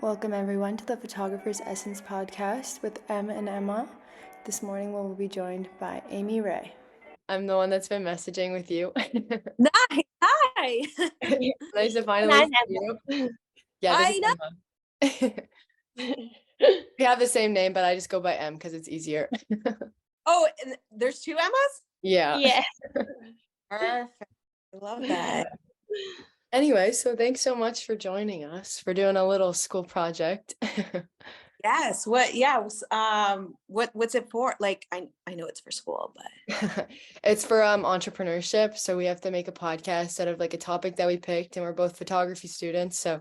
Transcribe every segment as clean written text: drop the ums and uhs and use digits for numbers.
Welcome everyone to the Photographer's Essence podcast with Em and Emma. This morning we will be joined by Amy Ray. I'm the one that's been messaging with you. Nice. Hi. Nice to finally see you. Yeah, this is Emma. We have the same name, but I just go by M because it's easier. Oh, and there's two Emmas? Yeah. Yeah. Perfect. I love that. Anyway, so thanks so much for joining us for doing a little school project. Yes. What's it for? Like, I know it's for school, but It's for entrepreneurship. So we have to make a podcast out of like a topic that we picked, and we're both photography students. So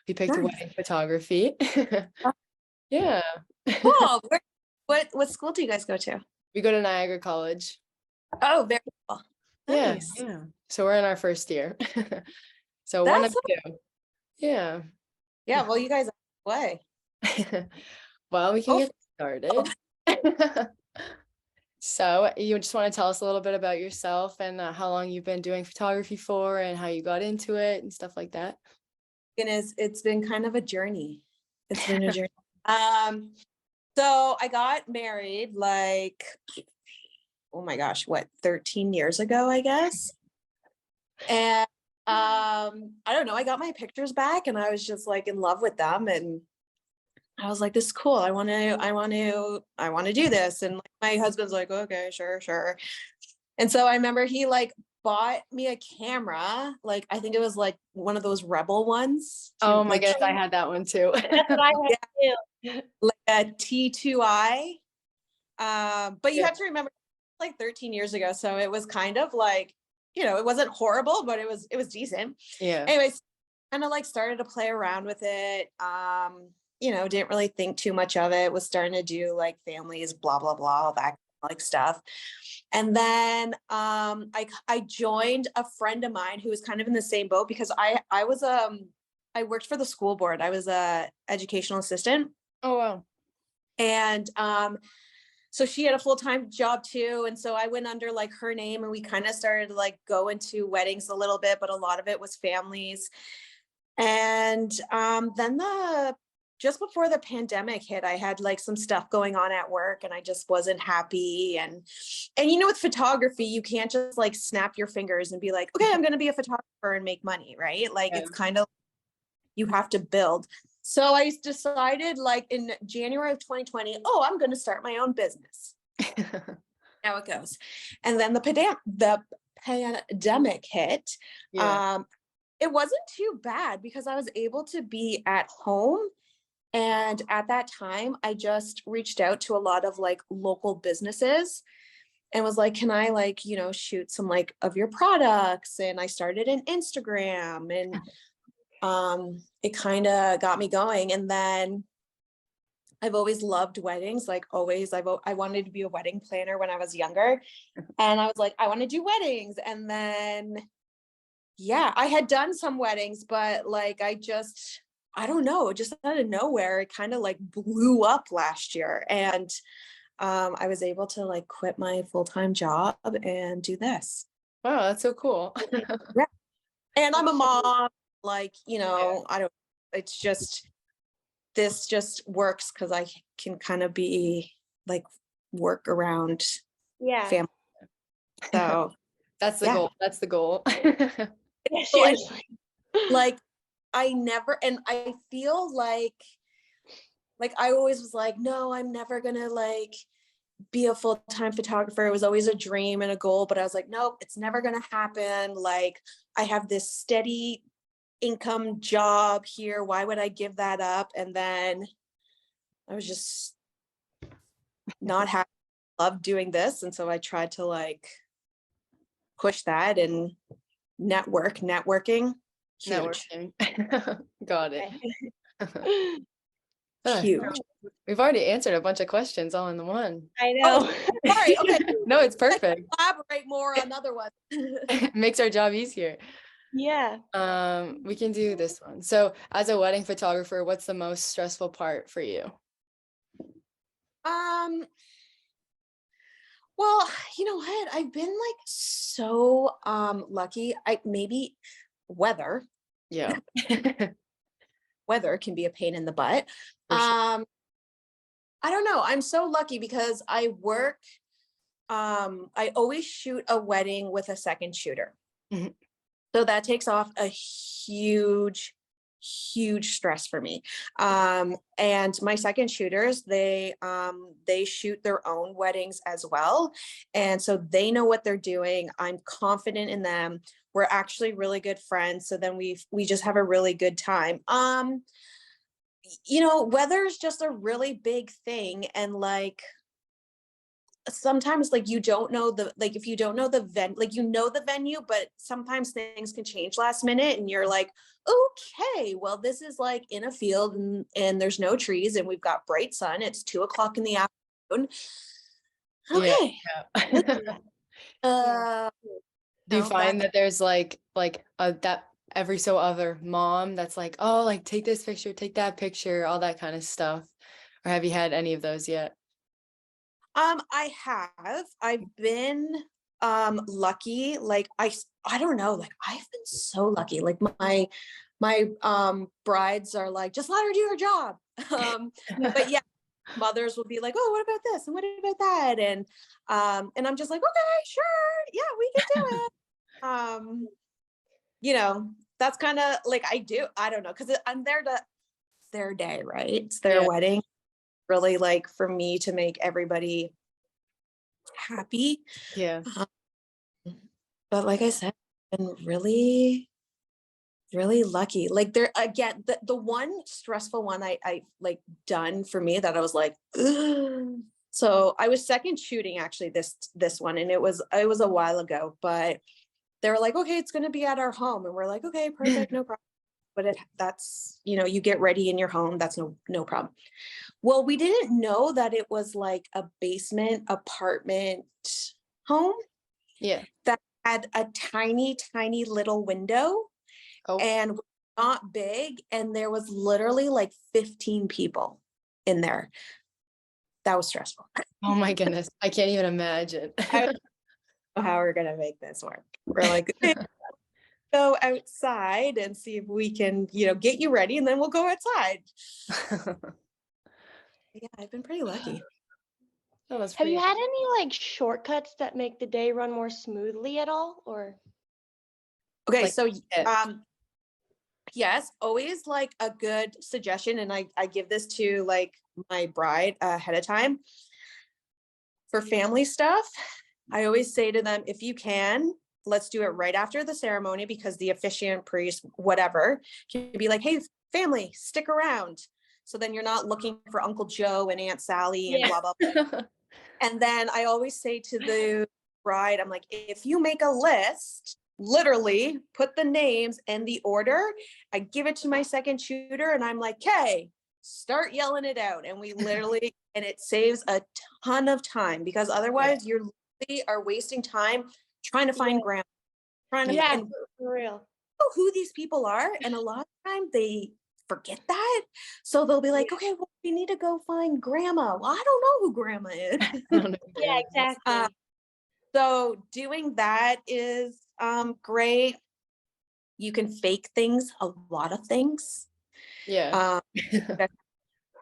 we picked Nice. wedding photography. Yeah. Cool. What school do you guys go to? We go to Niagara College. Oh, very cool. Yeah. Nice. Yeah. So we're in our first year. So one of two. Yeah. Yeah. Well, you guys are away. Well, we can get started. So you just want to tell us a little bit about yourself and how long you've been doing photography for and how you got into it and stuff like that. It's been kind of a journey. It's been a journey. So I got married like, oh my gosh, 13 years ago, I guess. And I don't know, I got my pictures back and I was just like in love with them. And I was like, this is cool. I want to do this. And like, my husband's like, okay, sure. And so I remember he like bought me a camera. Like, I think it was like one of those Rebel ones. Oh my goodness, I had that one too. That's what I had too. Like a T2i. But you have to remember, like 13 years ago. So it was kind of like, it wasn't horrible, but it was decent. Yeah. Anyways, kind of like started to play around with it. Didn't really think too much of it. Was starting to do like families, blah, blah, blah, all that like stuff. And then I joined a friend of mine who was kind of in the same boat because I worked for the school board. I was a educational assistant. Oh, wow. And so she had a full-time job too. And so I went under like her name and we kind of started to like go into weddings a little bit, but a lot of it was families. And then just before the pandemic hit, I had like some stuff going on at work and I just wasn't happy. And with photography, you can't just like snap your fingers and be like, okay, I'm going to be a photographer and make money, right? Like It's kind of, you have to build. So I decided like in January of 2020, I'm going to start my own business. How it goes. And then the pandemic hit. Yeah. It wasn't too bad because I was able to be at home. And at that time, I just reached out to a lot of like local businesses and was like, can I like, shoot some like of your products? And I started an Instagram and it kind of got me going. And then I've always loved weddings, like always. I wanted to be a wedding planner when I was younger. And I was like, I want to do weddings. And then, yeah, I had done some weddings, but like, I don't know, just out of nowhere, it kind of like blew up last year. And I was able to like quit my full-time job and do this. Wow, that's so cool. Yeah. And I'm a mom, like, it's just, this just works because I can kind of be like work around family. So that's the goal. That's the goal. Like I feel like I always was like, no, I'm never gonna like be a full-time photographer. It was always a dream and a goal, but I was like, nope, it's never gonna happen. Like I have this steady income job here. Why would I give that up? And then I was just not happy. Love doing this. And so I tried to like push that and networking. Huge. Got it. Huge. We've already answered a bunch of questions all in the one. I know. Sorry. Okay. No, it's perfect. Elaborate more on other ones. Makes our job easier. Yeah. We can do this one. So as a wedding photographer, what's the most stressful part for you? Well, you know what? I've been like so lucky. Maybe weather. Yeah. weather can be a pain in the butt. For sure. I don't know. I'm so lucky because I work, I always shoot a wedding with a second shooter. Mhm. So that takes off a huge, huge stress for me. And my second shooters, they shoot their own weddings as well. And so they know what they're doing. I'm confident in them. We're actually really good friends. So then we just have a really good time. Weather is just a really big thing. And like sometimes like you don't know if you don't know the the venue, but sometimes things can change last minute and you're like, okay, well, this is like in a field and there's no trees and we've got bright sun. It's 2 o'clock in the afternoon. Yeah. Okay. Yeah. Uh Do you no, find that's that there's like that every so other mom that's like, oh, like take this picture, take that picture, all that kind of stuff? Or have you had any of those yet? I've been lucky. Like I don't know, like I've been so lucky. Like my brides are like, just let her do her job. But yeah, mothers will be like, oh, what about this and what about that? And I'm just like, okay, sure, yeah, we can do it. That's kind of like I don't know, because I'm there to it's their day, right? It's their Yeah. wedding. Really like for me to make everybody happy. Yeah. But like I said, I've been really, really lucky. Like there again, the one stressful one I like done for me that I was like, ugh. So I was second shooting actually this one, and it was a while ago, but they were like, okay, it's gonna be at our home. And we're like, okay, perfect, no problem. But that's, you get ready in your home. That's no problem. Well, we didn't know that it was like a basement apartment home Yeah. that had a tiny, tiny little window Oh, and not big. And there was literally like 15 people in there. That was stressful. oh my goodness. I can't even imagine. I don't know how we're gonna make this work. We're like, go outside and see if we can, get you ready, and then we'll go outside. Yeah, I've been pretty lucky. That was Have you pretty. had any like shortcuts that make the day run more smoothly at all? Or Okay, Like so tips. yes, always like a good suggestion, and I give this to like my bride ahead of time. For family stuff, I always say to them, if you can, let's do it right after the ceremony, because the officiant, priest, whatever, can be like, hey, family, stick around. So then you're not looking for Uncle Joe and Aunt Sally and Yeah. blah, blah, blah. And then I always say to the bride, I'm like, if you make a list, literally put the names and the order, I give it to my second shooter and I'm like, okay, start yelling it out. And we literally, and it saves a ton of time, because otherwise you literally are wasting time trying to find Yeah. grandma, trying to Yeah, and for real. know who these people are. And a lot of time they forget that. So they'll be like, okay, well, we need to go find grandma. Well, I don't know who grandma is. I don't know. Yeah, exactly. So doing that is great. You can fake things, a lot of things. Yeah.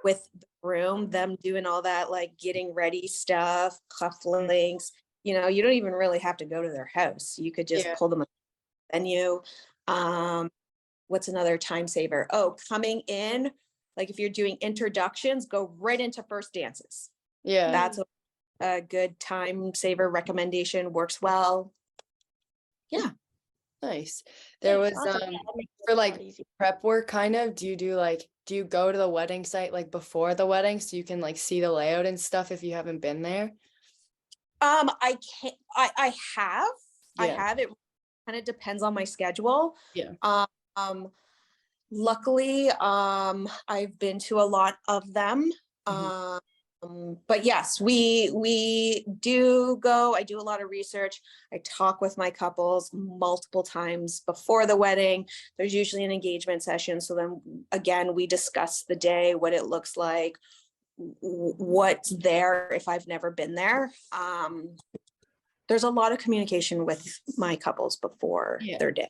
With the groom, them doing all that like getting ready stuff, cufflinks. You don't even really have to go to their house. You could just Yeah. pull them at the venue. What's another time saver? Oh, coming in, like if you're doing introductions, go right into first dances. Yeah. That's a good time saver recommendation. Works well. Yeah. Nice. There was Awesome. Yeah, that makes it for a lot like easier. prep work kind of, do you go to the wedding site like before the wedding so you can like see the layout and stuff if you haven't been there? I can't, I have, Yeah. it kind of depends on my schedule. Yeah. Um, luckily, I've been to a lot of them. Mhm. But yes, we do go. I do a lot of research. I talk with my couples multiple times before the wedding. There's usually an engagement session. So then again, we discuss the day, what it looks like, what's there if I've never been there. There's a lot of communication with my couples before Yeah. their day.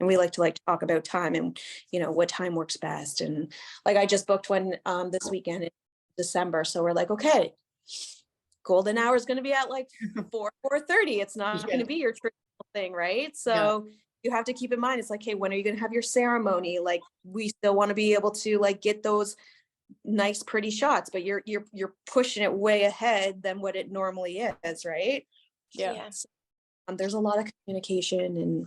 And we like to talk about time and, what time works best. And like, I just booked one this weekend in December. So we're like, okay, golden hour is going to be at like 4:30. It's not going to be your traditional thing, right? So you have to keep in mind, it's like, hey, when are you going to have your ceremony? Like, we still want to be able to get those nice, pretty shots, but you're pushing it way ahead than what it normally is, right? Yeah. So, there's a lot of communication, and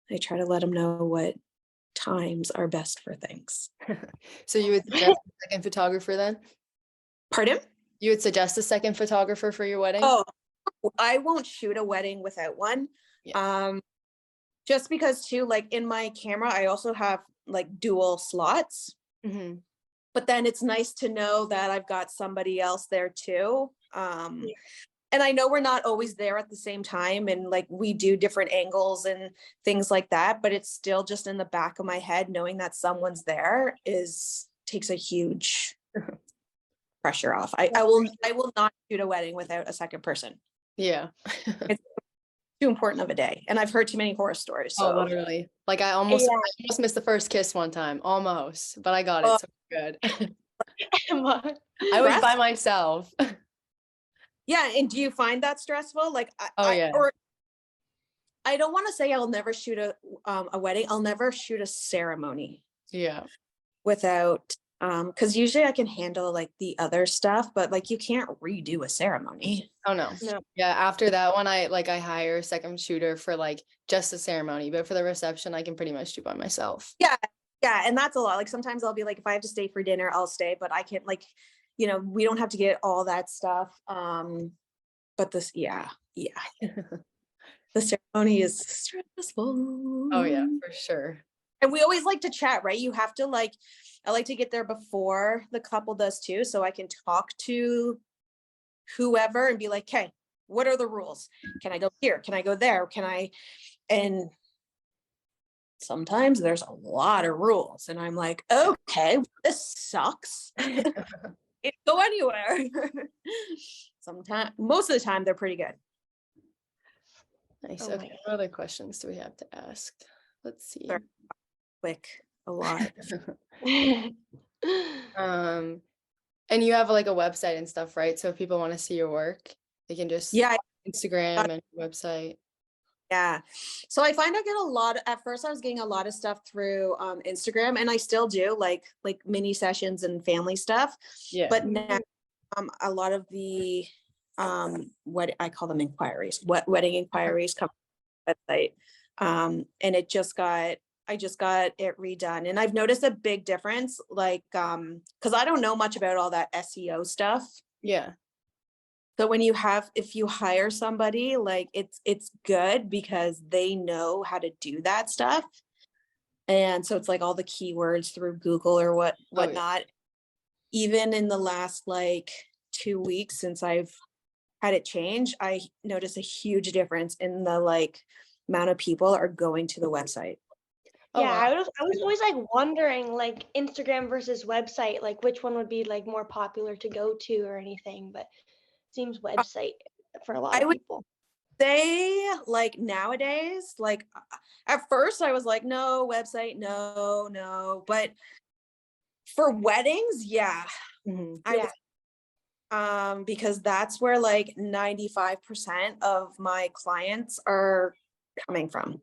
I try to let them know what times are best for things. So you would suggest a second photographer then? Pardon? You would suggest a second photographer for your wedding? Oh, I won't shoot a wedding without one. Just because too, like in my camera, I also have like dual slots. Mm-hmm. But then it's nice to know that I've got somebody else there too. And I know we're not always there at the same time, and like we do different angles and things like that, but it's still just in the back of my head, knowing that someone's there takes a huge pressure off. I will not shoot a wedding without a second person. Yeah. It's too important of a day. And I've heard too many horror stories. So. Oh, literally. Like I almost missed the first kiss one time, almost, but I got it. So good. I was by myself. Yeah. And do you find that stressful? Like, yeah. Or I don't want to say I'll never shoot a wedding. I'll never shoot a ceremony. Yeah. Without, because usually I can handle like the other stuff, but like you can't redo a ceremony. Oh no. Yeah. After that one, I hire a second shooter for like just the ceremony, but for the reception, I can pretty much do by myself. Yeah. Yeah. And that's a lot. Like sometimes I'll be like, if I have to stay for dinner, I'll stay, but I can't we don't have to get all that stuff. But this, yeah. The ceremony is stressful. Oh yeah, for sure. And we always like to chat, right? You have to I like to get there before the couple does too, so I can talk to whoever and be like, okay, what are the rules? Can I go here? Can I go there? And sometimes there's a lot of rules and I'm like, okay, this sucks. It go anywhere. Sometimes, most of the time they're pretty good. Nice. Okay. What other questions do we have to ask? Let's see. Quick, a lot. And you have like a website and stuff, right? So if people want to see your work, they can just Instagram and website. Yeah. So I find I get a lot. At first I was getting a lot of stuff through Instagram, and I still do like mini sessions and family stuff. Yeah. But now a lot of the what I call them inquiries, wedding inquiries come to the website. And I just got it redone, and I've noticed a big difference, like because I don't know much about all that SEO stuff. Yeah. So if you hire somebody, like it's good because they know how to do that stuff. And so it's like all the keywords through Google or whatnot. Even in the last 2 weeks since I've had it change, I noticed a huge difference in the amount of people are going to the website. Yeah, I was always wondering Instagram versus website, which one would be more popular to go to or anything, but it seems website for a lot of people. They nowadays, at first I was like, no, website, no, but for weddings, yeah. Mm-hmm. Because that's where 95% of my clients are coming from.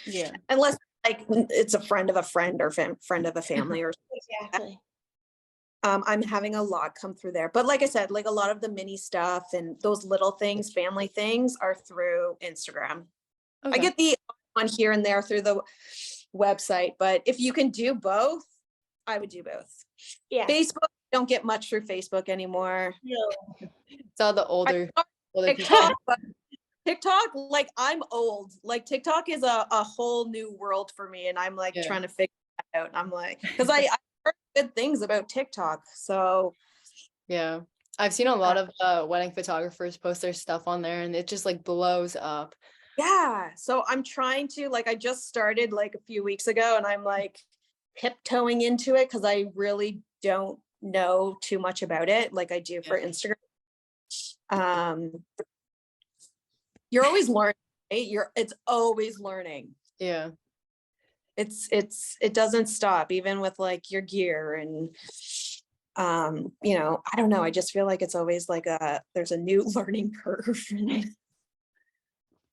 Yeah. Unless it's a friend of a friend or friend of a family or exactly. I'm having a lot come through there. But like I said, a lot of the mini stuff and those little things, family things are through Instagram. Okay. I get the on here and there through the website, but if you can do both, I would do both. Yeah. Facebook, don't get much through Facebook anymore. No. It's all the older TikTok, TikTok, I'm old. TikTok is a whole new world for me, and I'm trying to figure that out. I'm because I heard good things about TikTok. So yeah, I've seen a lot of wedding photographers post their stuff on there, and it just blows up. Yeah, so I'm trying to I just started a few weeks ago, and I'm tiptoeing into it because I really don't know too much about it like I do for Instagram. You're always learning, right? It's always learning. Yeah. it doesn't stop even with like your gear and you know, I don't know, I just feel like it's always like there's a new learning curve and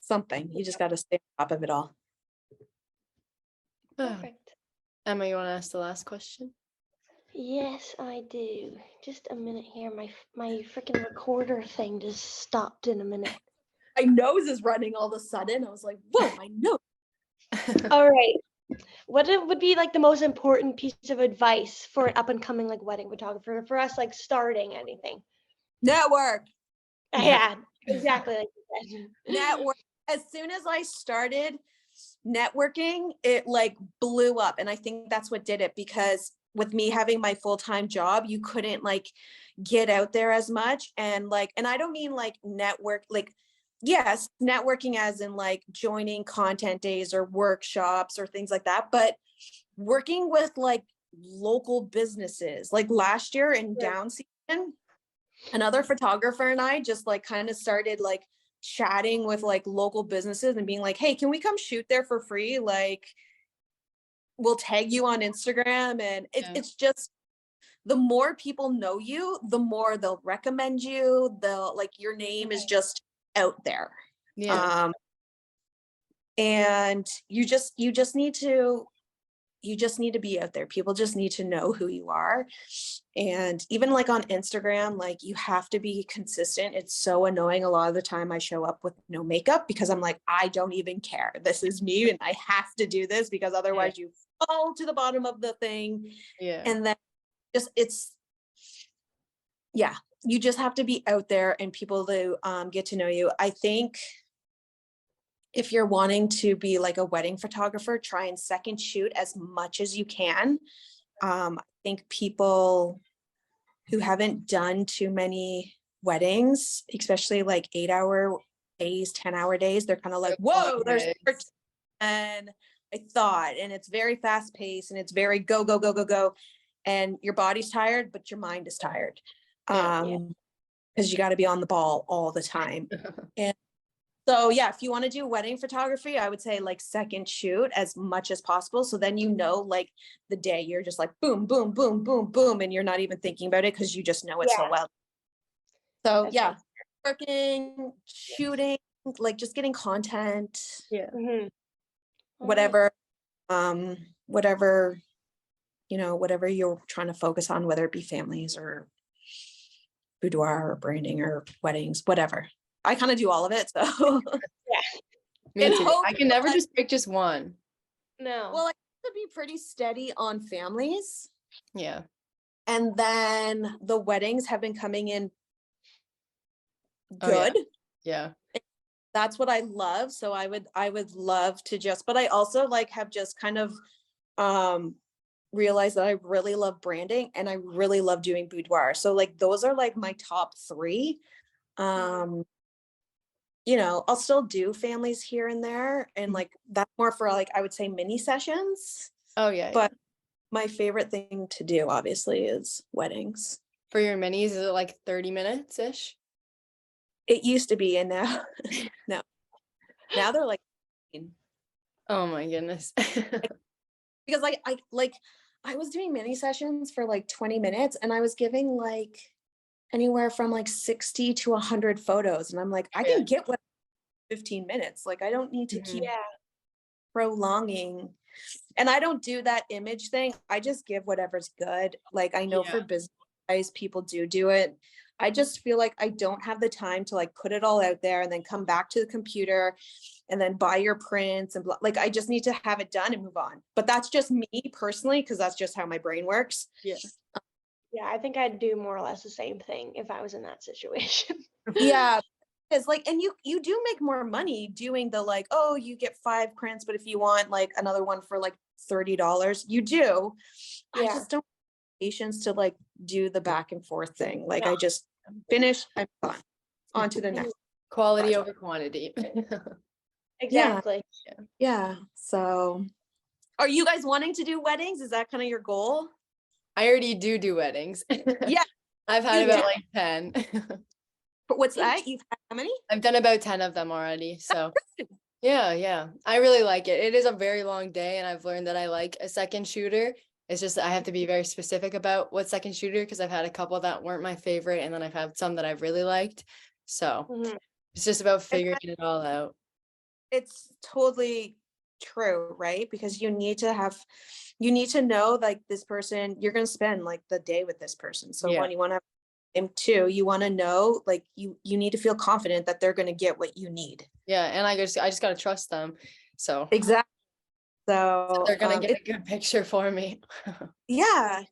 something. You just got to stay on top of it all. Perfect. Emma, you want to ask the last question? Yes, I do. Just a minute here. My freaking recorder thing just stopped in a minute. My nose is running all of a sudden. I was like, whoa, my nose. All right. What would be like the most important piece of advice for an up and coming like wedding photographer for us like starting anything? Network. Yeah, exactly like you said. Network. As soon as I started networking, it like blew up. And I think that's what did it, because with me having my full-time job, you couldn't like get out there as much. And like, and I don't mean like network, like, yes, networking as in like joining content days or workshops or things like that, but working with like local businesses. Like last year in Yeah. down season, another photographer and I just like kind of started like chatting with like local businesses and being like, hey, can we come shoot there for free? Like, we'll tag you on Instagram. And Yeah. it's just, the more people know you, the more they'll recommend you. They'll like, your name is just out there. Yeah. And you just need to be out there. People just need to know who you are. And even like on Instagram, like you have to be consistent. It's so annoying. A lot of the time I show up with no makeup because I'm like, I don't even care. This is me and I have to do this because otherwise you fall to the bottom of the thing. Yeah. And then you just have to be out there and people to get to know you. I think if you're wanting to be like a wedding photographer, try and second shoot as much as you can. I think people who haven't done too many weddings, especially like 8-hour days, 10-hour days, they're kind of like, whoa, there's more than I thought. And it's very fast paced and it's very go, go, go, go, go. And your body's tired, but your mind is tired. Because you got to be on the ball all the time. And so yeah, if you want to do wedding photography, I would say like second shoot as much as possible. So then you know, like the day you're just like boom, boom, boom, boom, boom, and you're not even thinking about it because you just know it so well. So That's yeah, right. working, shooting, like just getting content, Yeah. Mhm. whatever, whatever, you know, whatever you're trying to focus on, whether it be families or boudoir or branding or weddings, whatever. I kind of do all of it. So Me And too. I can never just pick just one. No. well, I have to be pretty steady on families. Yeah. And then the weddings have been coming in Oh, yeah. good. Yeah. That's what I love. So I would love to just, but I also like have just kind of realized that I really love branding and I really love doing boudoir. So like those are like my top 3. You know, I'll still do families here and there. And like that's more for like, I would say mini sessions. Oh, yeah. But my favorite thing to do obviously is weddings. For your minis, is it like 30 minutes ish? It used to be, and now no. Now they're like, Oh my goodness. because I was doing mini sessions for like 20 minutes and I was giving like anywhere from like 60 to 100 photos. And I'm like, I can get what 15 minutes. Like I don't need to keep prolonging. And I don't do that image thing. I just give whatever's good. Like I know for business guys, people do it. I just feel like I don't have the time to like put it all out there and then come back to the computer and then buy your prints and blah. Like I just need to have it done and move on. But that's just me personally, because that's just how my brain works. Yeah. Yeah, I think I'd do more or less the same thing if I was in that situation. Yeah. It's like, and you do make more money doing the like, oh, you get 5 prints, but if you want like another one for like $30, you do. I just don't have patience to like do the back and forth thing. Like I just finish, I'm gone. On to the next. Quality project. over quantity. Exactly. Yeah. So are you guys wanting to do weddings? Is that kind of your goal? I already do weddings. Yeah. I've had about like 10. But what's that? You've had how many? I've done about 10 of them already. So Yeah. I really like it. It is a very long day, and I've learned that I like a second shooter. It's just that I have to be very specific about what second shooter, because I've had a couple that weren't my favorite, and then I've had some that I've really liked. So Mhm. it's just about And figuring it all out. it's totally true, right? Because you need to know like this person, you're going to spend like the day with this person. So Yeah. when you want to him too, you want to know like you need to feel confident that they're going to get what you need. Yeah. And I just got to trust them. So Exactly. So they're going to get a good picture for me. yeah,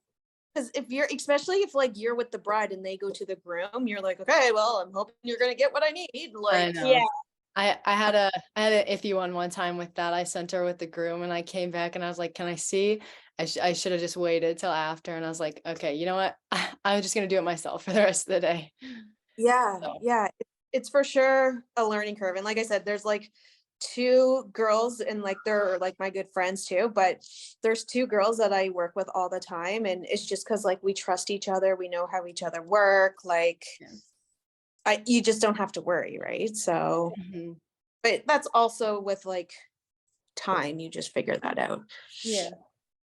because if you're, especially if like you're with the bride and they go to the groom, you're like, okay, well, I'm hoping you're going to get what I need. I Like, know. Yeah. I had an iffy one time with that. I sent her with the groom, and I came back and I was like, can I see? I should have just waited till after. And I was like, okay, you know what? I'm just going to do it myself for the rest of the day. yeah, So, yeah, it's for sure a learning curve. And like I said, there's like two girls and like they're like my good friends too, but there's two girls that I work with all the time. And it's just because like we trust each other, we know how each other work, like yeah. you just don't have to worry, right? So, Mhm. but that's also with like time, you just figure that out. Yeah.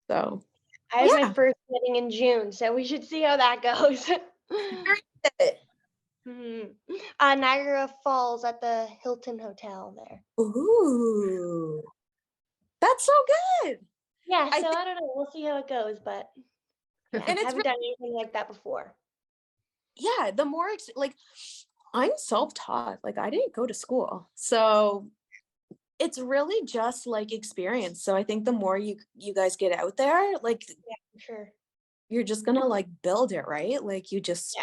So I have my yeah. first wedding in June, so we should see how that goes. Very good. Mhm. Niagara Falls at the Hilton Hotel there. Ooh, that's so good. Yeah, I so think, I don't know. We'll see how it goes, but yeah, and I it's haven't done anything like that before. yeah, the more like I'm self-taught, like I didn't go to school. So it's really just like experience. So I think the more you guys get out there, like Yeah, for sure. you're just gonna like build it, right? Like you Yeah. just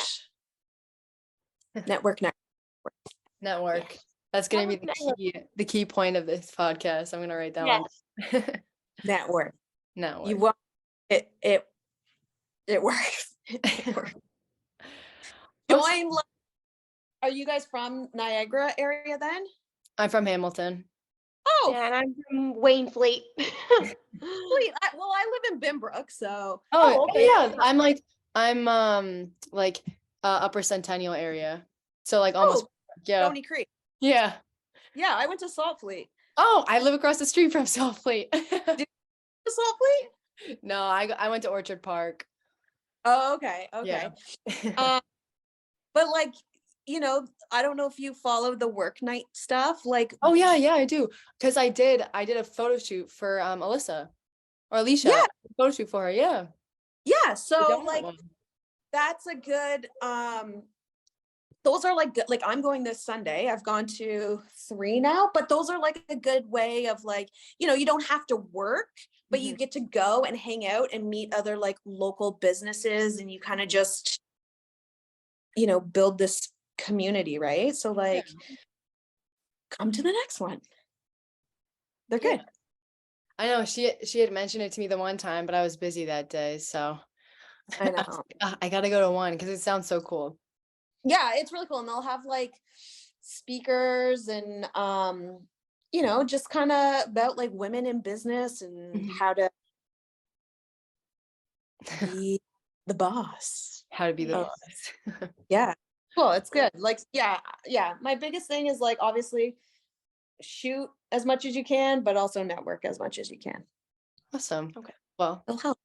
network. Network. That's going to be Network. the key point of this podcast. I'm going to write that one. Yes. Network. You Network. want it works. It works. Awesome. Join. Are you guys from Niagara area then? I'm from Hamilton. Oh, Yeah, and I'm from Wayne Fleet. sweet. Well, I live in Binbrook, so Oh, okay. yeah. I'm like Upper Centennial area. So like almost, oh, yeah. Stony Creek. Yeah. Yeah, I went to Salt Fleet. Oh, I live across the street from South Fleet. To Salt Fleet? No, I went to Orchard Park. Oh, okay, okay. Yeah. But like, I don't know if you follow the work night stuff. Like, Oh yeah, I do. Because I did a photo shoot for Alyssa or Alicia. yeah, Photo shoot for her. Yeah. yeah. I So did that like one. that's a good those are like good, like I'm going this Sunday. I've gone to 3 now, but those are like a good way of like, you don't have to work, but you Mhm. get to go and hang out and meet other like local businesses and you kind of just, build this community, right? So like come to the next one. They're Yeah. good. I know she had mentioned it to me the one time, but I was busy that day, so I know. I gotta go to one because it sounds so cool. Yeah, it's really cool. And they'll have like speakers and just kind of about like women in business and Mhm. how to be the boss. How to be the Oh, boss. yeah. Cool. It's good. Like, yeah, yeah. My biggest thing is like obviously shoot as much as you can, but also network as much as you can. Awesome. Okay. Well, It'll help.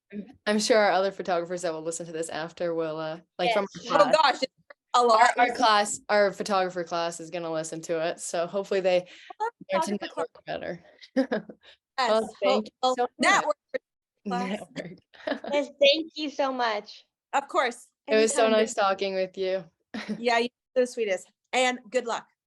I'm sure our other photographers that will listen to this after will like from Yes. our Oh class. gosh, it's a lot. Our photographer class is gonna listen to it. So hopefully they learn to Photographer class. network better. Yes. Well, thank you Well, so much. network class. Network. Yes, thank you so much. Of course. It was so Anytime. nice talking with you. Yeah, you're the sweetest. And good luck.